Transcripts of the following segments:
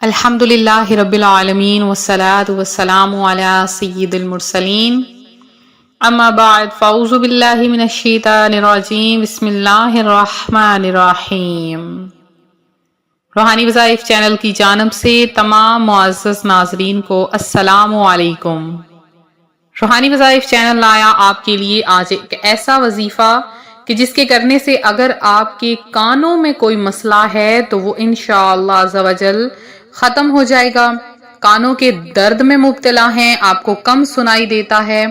الحمدللہ رب العالمین والصلاة والسلام علی سید المرسلین اما بعد فاعوذ باللہ من الشیطان الرجیم بسم اللہ الرحمن الرحیم۔ روحانی وظائف چینل کی جانب سے تمام معزز ناظرین کو السلام علیکم۔ روحانی وظائف چینل لایا آپ کے لیے آج ایک ایسا وظیفہ کہ جس کے کرنے سے اگر آپ کے کانوں میں کوئی مسئلہ ہے تو وہ انشاءاللہ عز و جل ختم ہو جائے گا۔ کانوں کے درد میں مبتلا ہیں، آپ کو کم سنائی دیتا ہے،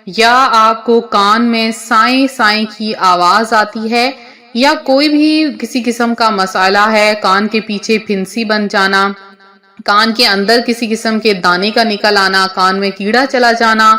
یا آپ کو کان میں سائیں سائیں کی آواز آتی ہے، یا کوئی بھی کسی قسم کا مسئلہ ہے، کان کے پیچھے پھنسی بن جانا، کان کے اندر کسی قسم کے دانے کا نکل آنا، کان میں کیڑا چلا جانا،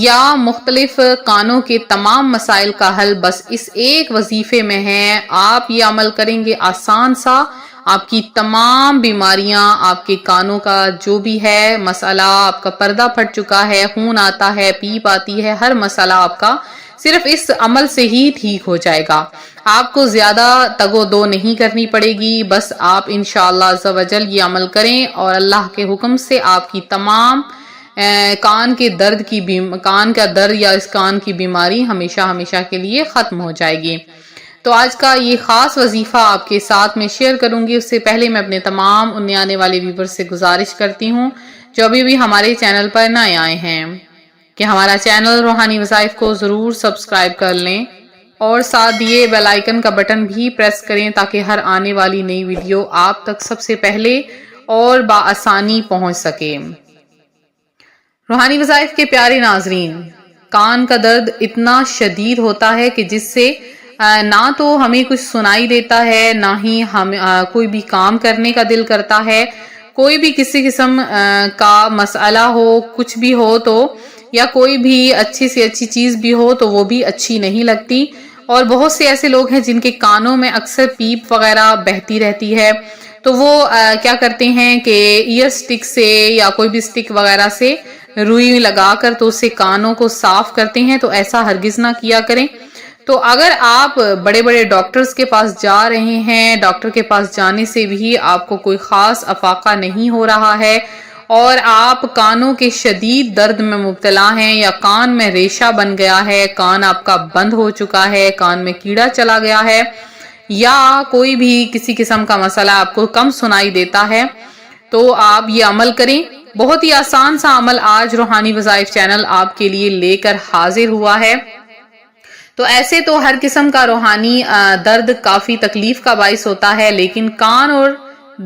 یا مختلف کانوں کے تمام مسائل کا حل بس اس ایک وظیفے میں ہے۔ آپ یہ عمل کریں گے آسان سا، آپ کی تمام بیماریاں، آپ کے کانوں کا جو بھی ہے مسئلہ، آپ کا پردہ پھٹ چکا ہے، خون آتا ہے، پیپ آتی ہے، ہر مسئلہ آپ کا صرف اس عمل سے ہی ٹھیک ہو جائے گا۔ آپ کو زیادہ تگ و دو نہیں کرنی پڑے گی، بس آپ انشاءاللہ عز و جل یہ عمل کریں اور اللہ کے حکم سے آپ کی تمام کان کا درد یا اس کان کی بیماری ہمیشہ ہمیشہ کے لیے ختم ہو جائے گی۔ تو آج کا یہ خاص وظیفہ آپ کے ساتھ میں شیئر کروں گی، اس سے پہلے میں اپنے تمام آنے والے ویور سے گزارش کرتی ہوں جو ابھی بھی ہمارے چینل پر نئے آئے ہیں کہ ہمارا چینل روحانی وظائف کو ضرور سبسکرائب کر لیں اور ساتھ دیے بیل آئیکن کا بٹن بھی پریس کریں تاکہ ہر آنے والی نئی ویڈیو آپ تک سب سے پہلے اور بآسانی پہنچ سکے۔ روحانی وظائف کے پیارے ناظرین، کان کا درد اتنا شدید ہوتا ہے کہ جس سے نہ تو ہمیں کچھ سنائی دیتا ہے، نہ ہی ہم کوئی بھی کام کرنے کا دل کرتا ہے، کوئی بھی کسی قسم کا مسئلہ ہو، کچھ بھی ہو تو، یا کوئی بھی اچھی سے اچھی چیز بھی ہو تو وہ بھی اچھی نہیں لگتی۔ اور بہت سے ایسے لوگ ہیں جن کے کانوں میں اکثر پیپ وغیرہ بہتی رہتی ہے، تو وہ کیا کرتے ہیں کہ ایئر سٹک سے یا کوئی بھی سٹک وغیرہ سے روئی لگا کر تو اس سے کانوں کو صاف کرتے ہیں، تو ایسا ہرگز نہ کیا کریں۔ تو اگر آپ بڑے بڑے ڈاکٹرز کے پاس جا رہے ہیں، ڈاکٹر کے پاس جانے سے بھی آپ کو کوئی خاص افاقہ نہیں ہو رہا ہے، اور آپ کانوں کے شدید درد میں مبتلا ہیں، یا کان میں ریشہ بن گیا ہے، کان آپ کا بند ہو چکا ہے، کان میں کیڑا چلا گیا ہے، یا کوئی بھی کسی قسم کا مسئلہ آپ کو کم سنائی دیتا ہے، تو آپ یہ عمل کریں۔ بہت ہی آسان سا عمل آج روحانی وظائف چینل آپ کے لیے لے کر حاضر ہوا ہے۔ تو ایسے تو ہر قسم کا روحانی درد کافی تکلیف کا باعث ہوتا ہے، لیکن کان اور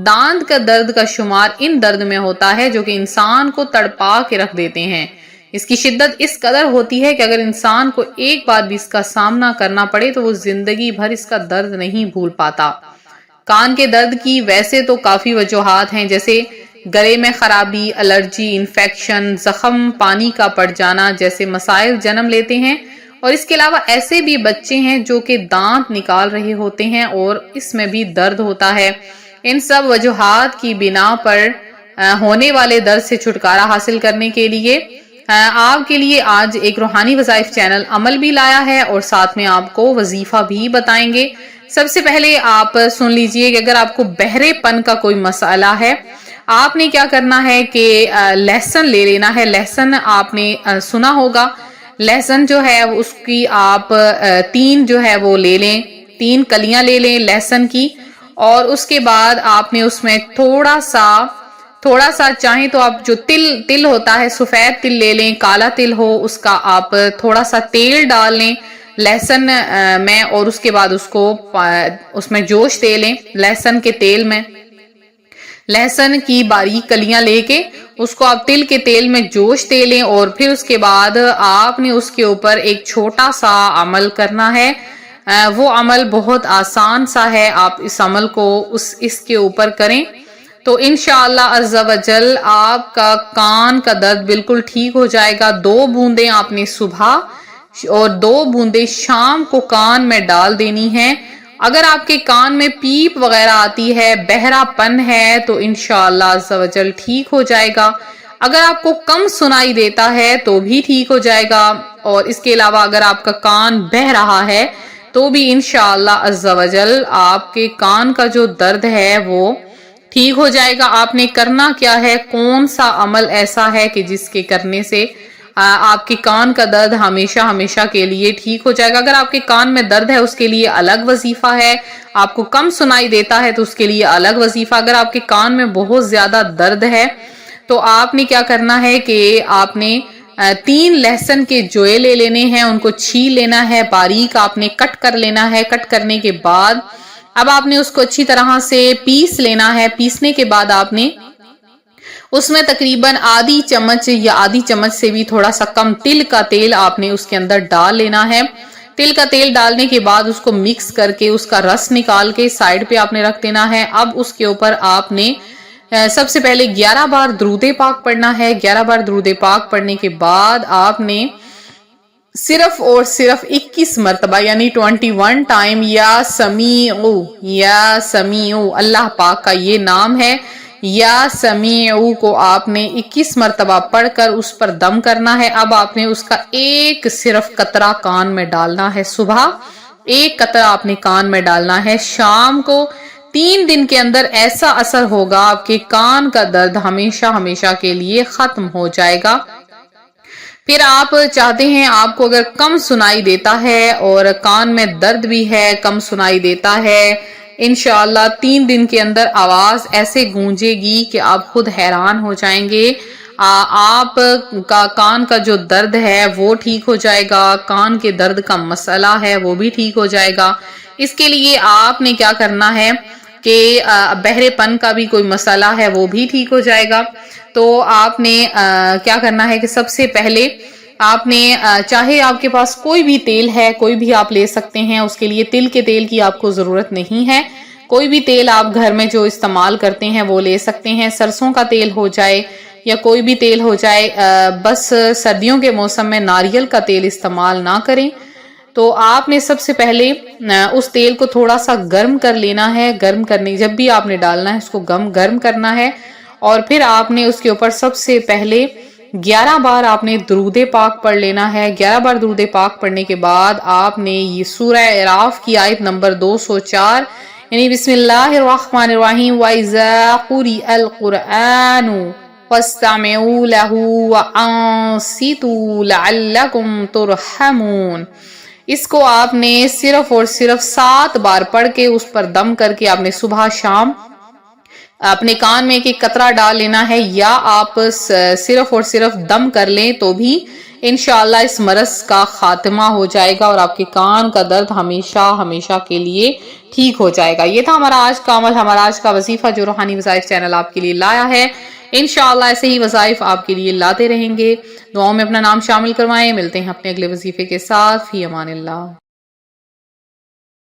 دانت کا درد کا شمار ان درد میں ہوتا ہے جو کہ انسان کو تڑپا کے رکھ دیتے ہیں۔ اس کی شدت اس قدر ہوتی ہے کہ اگر انسان کو ایک بار بھی اس کا سامنا کرنا پڑے تو وہ زندگی بھر اس کا درد نہیں بھول پاتا۔ کان کے درد کی ویسے تو کافی وجوہات ہیں، جیسے گلے میں خرابی، الرجی، انفیکشن، زخم، پانی کا پڑ جانا جیسے مسائل جنم لیتے ہیں، اور اس کے علاوہ ایسے بھی بچے ہیں جو کہ دانت نکال رہے ہوتے ہیں اور اس میں بھی درد ہوتا ہے۔ ان سب وجوہات کی بنا پر ہونے والے درد سے چھٹکارا حاصل کرنے کے لیے آپ کے لیے آج ایک روحانی وظائف چینل عمل بھی لایا ہے، اور ساتھ میں آپ کو وظیفہ بھی بتائیں گے۔ سب سے پہلے آپ سن لیجئے کہ اگر آپ کو بہرے پن کا کوئی مسئلہ ہے، آپ نے کیا کرنا ہے کہ لہسن لے لینا ہے۔ لہسن آپ نے سنا ہوگا، لہسن جو ہے اس کی آپ 3 جو ہے وہ لے لیں، 3 کلیاں لے لیں لہسن کی، اور اس کے بعد آپ نے اس میں تھوڑا سا چاہیں تو آپ جو تل ہوتا ہے، سفید تل لے لیں، کالا تل ہو اس کا آپ تھوڑا سا تیل ڈال لیں لہسن میں، اور اس کے بعد اس میں جوش دے لیں لہسن کے تیل میں۔ لہسن کی باریک کلیاں لے کے اس کو آپ تل کے تیل میں جوش دے لیں، اور پھر اس کے بعد آپ نے اس کے اوپر ایک چھوٹا سا عمل کرنا ہے۔ وہ عمل بہت آسان سا ہے، آپ اس عمل کو اس کے اوپر کریں تو انشاءاللہ عز و جل آپ کا کان کا درد بالکل ٹھیک ہو جائے گا۔ 2 بوندیں آپ نے صبح اور 2 بوندیں شام کو کان میں ڈال دینی ہیں۔ اگر آپ کے کان میں پیپ وغیرہ آتی ہے، بہرا پن ہے، تو انشاءاللہ عز و جل ٹھیک ہو جائے گا۔ اگر آپ کو کم سنائی دیتا ہے تو بھی ٹھیک ہو جائے گا، اور اس کے علاوہ اگر آپ کا کان بہہ رہا ہے تو بھی انشاءاللہ عز و جل آپ کے کان کا جو درد ہے وہ ٹھیک ہو جائے گا۔ آپ نے کرنا کیا ہے، کون سا عمل ایسا ہے کہ جس کے کرنے سے آپ کے کان کا درد ہمیشہ ہمیشہ کے لیے ٹھیک ہو جائے گا۔ اگر آپ کے کان میں درد ہے اس کے لیے الگ وظیفہ ہے، آپ کو کم سنائی دیتا ہے تو اس کے لیے الگ وظیفہ۔ اگر آپ کے کان میں بہت زیادہ درد ہے تو آپ نے کیا کرنا ہے کہ آپ نے 3 لہسن کے جوئے لے لینے ہیں، ان کو چھیل لینا ہے، باریک آپ نے کٹ کر لینا ہے۔ کٹ کرنے کے بعد اب آپ نے اس کو اچھی طرح سے پیس لینا ہے۔ پیسنے کے بعد آپ نے اس میں تقریباً آدھی چمچ یا آدھی چمچ سے بھی تھوڑا سا کم تل کا تیل آپ نے اس کے اندر ڈال لینا ہے۔ تل کا تیل ڈالنے کے بعد اس کو مکس کر کے اس کا رس نکال کے سائیڈ پہ آپ نے رکھ دینا ہے۔ اب اس کے اوپر آپ نے سب سے پہلے 11 بار درود پاک پڑھنا ہے۔ 11 بار درود پاک پڑھنے کے بعد آپ نے صرف اور صرف 21 مرتبہ یعنی 21 ٹائم یا سمیعو اللہ پاک کا یہ نام ہے، یا سمیعو کو آپ نے 21 مرتبہ پڑھ کر اس پر دم کرنا ہے۔ اب آپ نے اس کا ایک صرف قطرہ کان میں ڈالنا ہے۔ صبح ایک قطرہ آپ نے کان میں ڈالنا ہے، شام کو 3 دن کے اندر ایسا اثر ہوگا آپ کے کان کا درد ہمیشہ ہمیشہ کے لیے ختم ہو جائے گا۔ پھر آپ چاہتے ہیں آپ کو اگر کم سنائی دیتا ہے اور کان میں درد بھی ہے، کم سنائی دیتا ہے، انشاءاللہ 3 دن کے اندر آواز ایسے گونجے گی کہ آپ خود حیران ہو جائیں گے۔ آپ کا کان کا جو درد ہے وہ ٹھیک ہو جائے گا، کان کے درد کا مسئلہ ہے وہ بھی ٹھیک ہو جائے گا۔ اس کے لیے آپ نے کیا کرنا ہے کہ بہرے پن کا بھی کوئی مسئلہ ہے وہ بھی ٹھیک ہو جائے گا۔ تو آپ نے کیا کرنا ہے کہ سب سے پہلے آپ نے چاہے آپ کے پاس کوئی بھی تیل ہے، کوئی بھی آپ لے سکتے ہیں، اس کے لیے تل کے تیل کی آپ کو ضرورت نہیں ہے۔ کوئی بھی تیل آپ گھر میں جو استعمال کرتے ہیں وہ لے سکتے ہیں، سرسوں کا تیل ہو جائے یا کوئی بھی تیل ہو جائے، بس سردیوں کے موسم میں ناریل کا تیل استعمال نہ کریں۔ تو آپ نے سب سے پہلے اس تیل کو تھوڑا سا گرم کر لینا ہے۔ گرم کرنے جب بھی آپ نے ڈالنا ہے اس کو گرم کرنا ہے، اور پھر آپ نے اس کے اوپر سب سے پہلے 11 بار آپ نے درود پاک پڑھ لینا ہے۔ 11 بار درود پاک پڑھنے کے بعد آپ نے یہ سورہ اعراف کی آیت نمبر 204 یعنی بسم اللہ الرحمن الرحیم وَإِذَا قُرِئَ الْقُرْآنُ فَاسْتَمِعُوا لَهُ وَأَنصِتُوا لَعَلَّكُمْ تُرْحَمُونَ، اس کو آپ نے صرف اور صرف 7 بار پڑھ کے اس پر دم کر کے آپ نے صبح شام اپنے کان میں ایک قطرہ ڈال لینا ہے، یا آپ صرف اور صرف دم کر لیں تو بھی انشاءاللہ اس مرض کا خاتمہ ہو جائے گا اور آپ کے کان کا درد ہمیشہ ہمیشہ کے لیے ٹھیک ہو جائے گا۔ یہ تھا ہمارا آج کا عمل، ہمارا آج کا وظیفہ جو روحانی وظائف چینل آپ کے لیے لایا ہے۔ انشاءاللہ ایسے ہی وظائف آپ کے لیے لاتے رہیں گے۔ دعاؤں میں اپنا نام شامل کروائیں۔ ملتے ہیں اپنے اگلے وظیفے کے ساتھ۔ فی امان اللہ۔